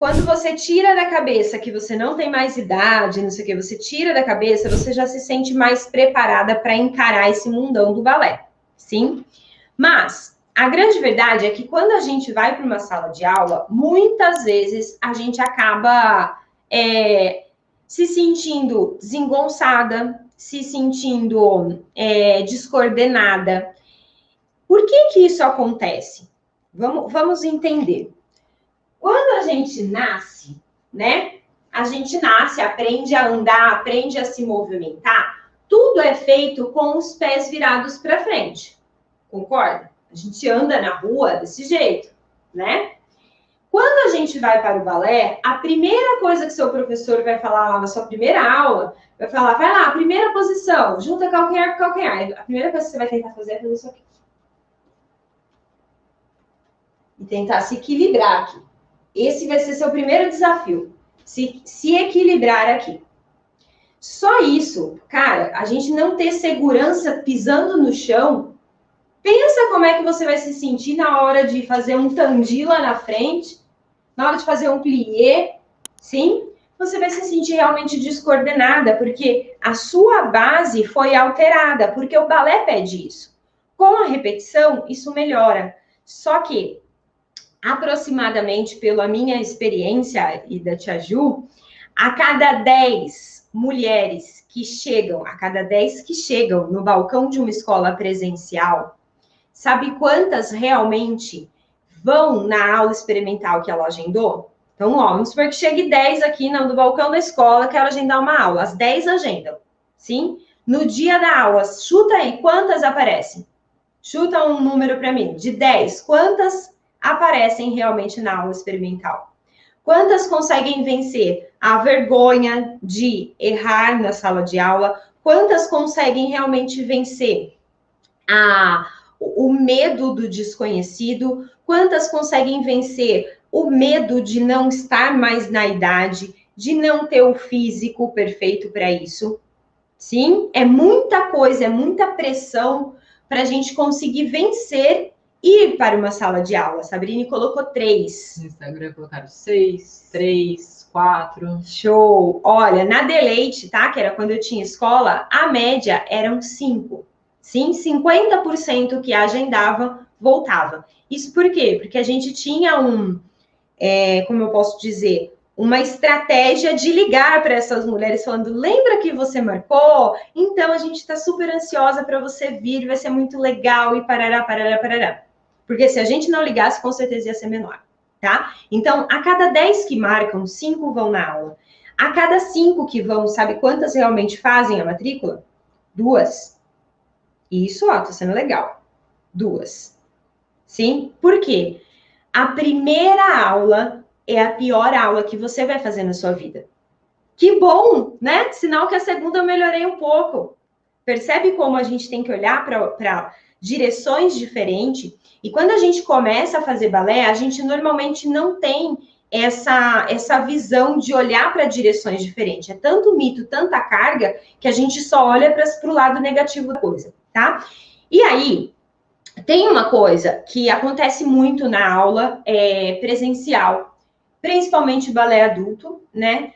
Quando você tira da cabeça que você não tem mais idade, não sei o que, você tira da cabeça, você já se sente mais preparada para encarar esse mundão do balé, sim? Mas a grande verdade é que quando a gente vai para uma sala de aula, muitas vezes a gente acaba se sentindo desengonçada, se sentindo descoordenada. Por que isso acontece? Vamos entender. Quando a gente nasce, né? A gente nasce, aprende a andar, aprende a se movimentar. Tudo é feito com os pés virados para frente. Concorda? A gente anda na rua desse jeito, né? Quando a gente vai para o balé, a primeira coisa que seu professor vai falar lá na sua primeira aula, vai falar, vai lá, primeira posição, junta calcanhar com calcanhar. A primeira coisa que você vai tentar fazer é fazer isso aqui. E tentar se equilibrar aqui. Esse vai ser seu primeiro desafio. Se equilibrar aqui. Só isso, cara, a gente não ter segurança pisando no chão. Pensa como é que você vai se sentir na hora de fazer um tandi lá na frente, na hora de fazer um plié, sim? Você vai se sentir realmente descoordenada, porque a sua base foi alterada, porque o balé pede isso. Com a repetição, isso melhora. Só que, aproximadamente, pela minha experiência e da Tia Ju, a cada 10 mulheres que chegam, a cada 10 que chegam no balcão de uma escola presencial, sabe quantas realmente vão na aula experimental que ela agendou? Então, ó, vamos supor que chegue 10 aqui no balcão da escola, quero agendar uma aula. As 10 agendam, sim? No dia da aula, chuta aí, quantas aparecem? Chuta um número para mim. De 10, quantas aparecem realmente na aula experimental? Quantas conseguem vencer a vergonha de errar na sala de aula? Quantas conseguem realmente vencer o medo do desconhecido? Quantas conseguem vencer o medo de não estar mais na idade, de não ter o físico perfeito para isso? Sim, é muita coisa, é muita pressão para a gente conseguir vencer e ir para uma sala de aula. Sabrine colocou 3. No Instagram colocaram 6, 3, 4. Show! Olha, na Deleite, tá? Que era quando eu tinha escola, a média eram 5. Sim, 50% que agendava, voltava. Isso por quê? Porque a gente tinha como eu posso dizer, uma estratégia de ligar para essas mulheres falando, lembra que você marcou? Então a gente está super ansiosa para você vir, vai ser muito legal e parará, parará, parará. Porque se a gente não ligasse, com certeza ia ser menor, tá? Então, a cada 10 que marcam, 5 vão na aula. A cada 5 que vão, sabe quantas realmente fazem a matrícula? 2. Isso, ó, tá sendo legal. 2. Sim? Por quê? A primeira aula é a pior aula que você vai fazer na sua vida. Que bom, né? Sinal que a segunda eu melhorei um pouco. Percebe como a gente tem que olhar para direções diferentes? E quando a gente começa a fazer balé, a gente normalmente não tem essa visão de olhar para direções diferentes. É tanto mito, tanta carga, que a gente só olha para o lado negativo da coisa, tá? E aí, tem uma coisa que acontece muito na aula presencial, principalmente balé adulto, né?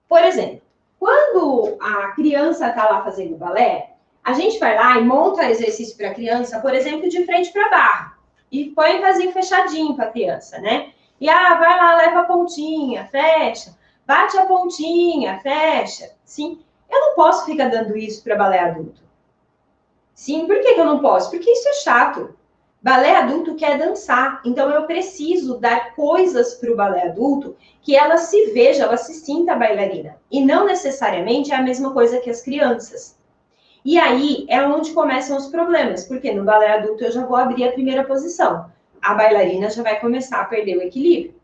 Por exemplo, quando a criança está lá fazendo balé, a gente vai lá e monta exercício para a criança, por exemplo, de frente para a barra. E põe casinho fechadinho para a criança, né? E vai lá, leva a pontinha, fecha. Bate a pontinha, fecha. Sim, eu não posso ficar dando isso para balé adulto. Sim, por que eu não posso? Porque isso é chato. Balé adulto quer dançar, então eu preciso dar coisas para o balé adulto que ela se veja, ela se sinta bailarina. E não necessariamente é a mesma coisa que as crianças. E aí é onde começam os problemas, porque no balé adulto eu já vou abrir a primeira posição. A bailarina já vai começar a perder o equilíbrio.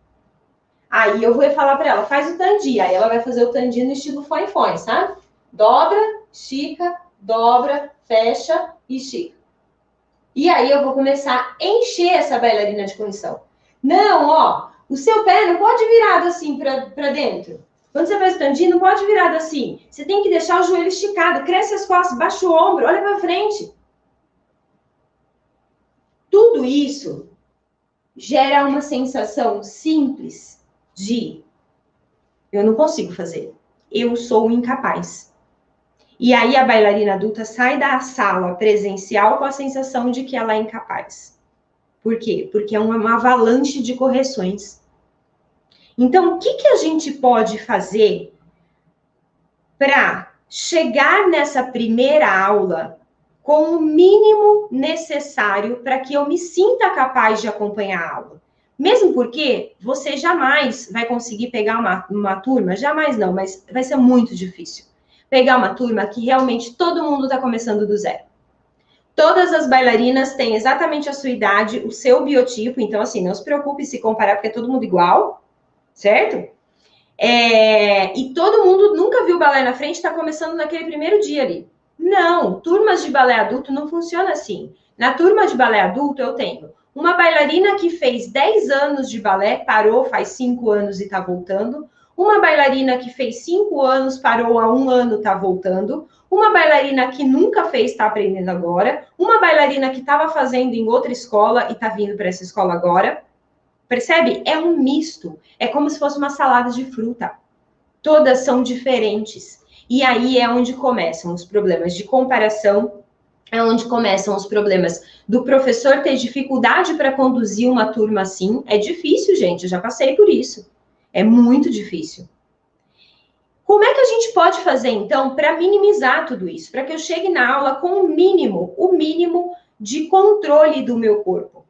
Aí eu vou falar para ela, faz o tandi. Aí ela vai fazer o tandi no estilo foi-foi, sabe? Dobra, estica, dobra, fecha e estica. E aí eu vou começar a encher essa bailarina de condição. Não, ó, o seu pé não pode virado assim para dentro. Quando você faz o tandi, não pode virado assim. Você tem que deixar o joelho esticado, cresce as costas, baixa o ombro, olha para frente. Tudo isso gera uma sensação simples, de eu não consigo fazer, eu sou incapaz. E aí a bailarina adulta sai da sala presencial com a sensação de que ela é incapaz. Por quê? Porque é uma avalanche de correções. Então, o que a gente pode fazer para chegar nessa primeira aula com o mínimo necessário para que eu me sinta capaz de acompanhar a aula? Mesmo porque você jamais vai conseguir pegar uma turma, jamais não, mas vai ser muito difícil. Pegar uma turma que realmente todo mundo está começando do zero. Todas as bailarinas têm exatamente a sua idade, o seu biotipo, então assim, não se preocupe se comparar, porque é todo mundo igual, certo? E todo mundo nunca viu balé na frente, está começando naquele primeiro dia ali. Não, turmas de balé adulto não funciona assim. Na turma de balé adulto eu tenho uma bailarina que fez 10 anos de balé, parou faz 5 anos e está voltando. Uma bailarina que fez 5 anos, parou há 1 ano, está voltando. Uma bailarina que nunca fez, está aprendendo agora. Uma bailarina que estava fazendo em outra escola e está vindo para essa escola agora. Percebe? É um misto. É como se fosse uma salada de fruta. Todas são diferentes. E aí é onde começam os problemas de comparação, é onde começam os problemas do professor ter dificuldade para conduzir uma turma assim. É difícil, gente, eu já passei por isso. É muito difícil. Como é que a gente pode fazer, então, para minimizar tudo isso? Para que eu chegue na aula com o mínimo de controle do meu corpo.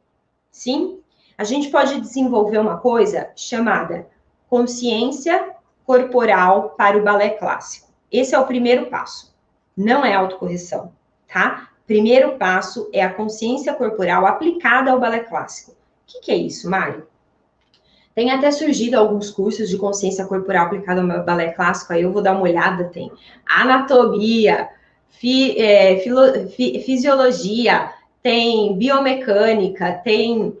Sim? A gente pode desenvolver uma coisa chamada consciência corporal para o balé clássico. Esse é o primeiro passo. Não é autocorreção, tá? Primeiro passo é a consciência corporal aplicada ao balé clássico. O que é isso, Mário? Tem até surgido alguns cursos de consciência corporal aplicada ao balé clássico, aí eu vou dar uma olhada, tem anatomia, fisiologia, tem biomecânica, tem...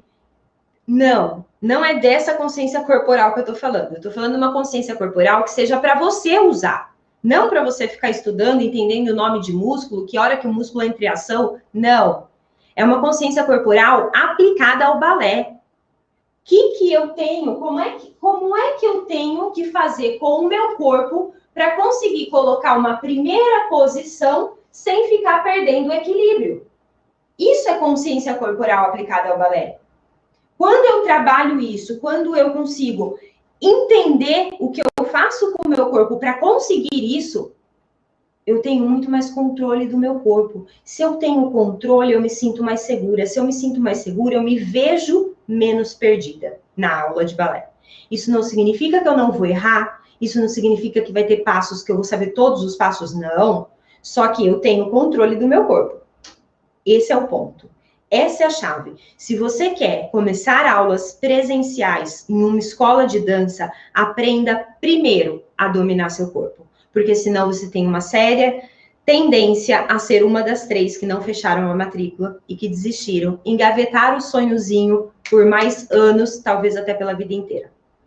Não é dessa consciência corporal que eu tô falando. Eu tô falando de uma consciência corporal que seja para você usar, não para você ficar estudando, entendendo o nome de músculo, que hora que o músculo entra em ação, não. É uma consciência corporal aplicada ao balé. O que eu tenho, como é que eu tenho que fazer com o meu corpo para conseguir colocar uma primeira posição sem ficar perdendo o equilíbrio? Isso é consciência corporal aplicada ao balé. Quando eu trabalho isso, quando eu consigo entender o que eu faço com o meu corpo para conseguir isso, eu tenho muito mais controle do meu corpo. Se eu tenho controle, eu me sinto mais segura. Se eu me sinto mais segura, eu me vejo menos perdida na aula de balé. Isso não significa que eu não vou errar, isso não significa que vai ter passos que eu vou saber todos os passos, não. Só que eu tenho controle do meu corpo. Esse é o ponto. Essa é a chave. Se você quer começar aulas presenciais em uma escola de dança, aprenda primeiro a dominar seu corpo. Porque senão você tem uma séria tendência a ser uma das 3 que não fecharam a matrícula e que desistiram, engavetaram o sonhozinho por mais anos, talvez até pela vida inteira.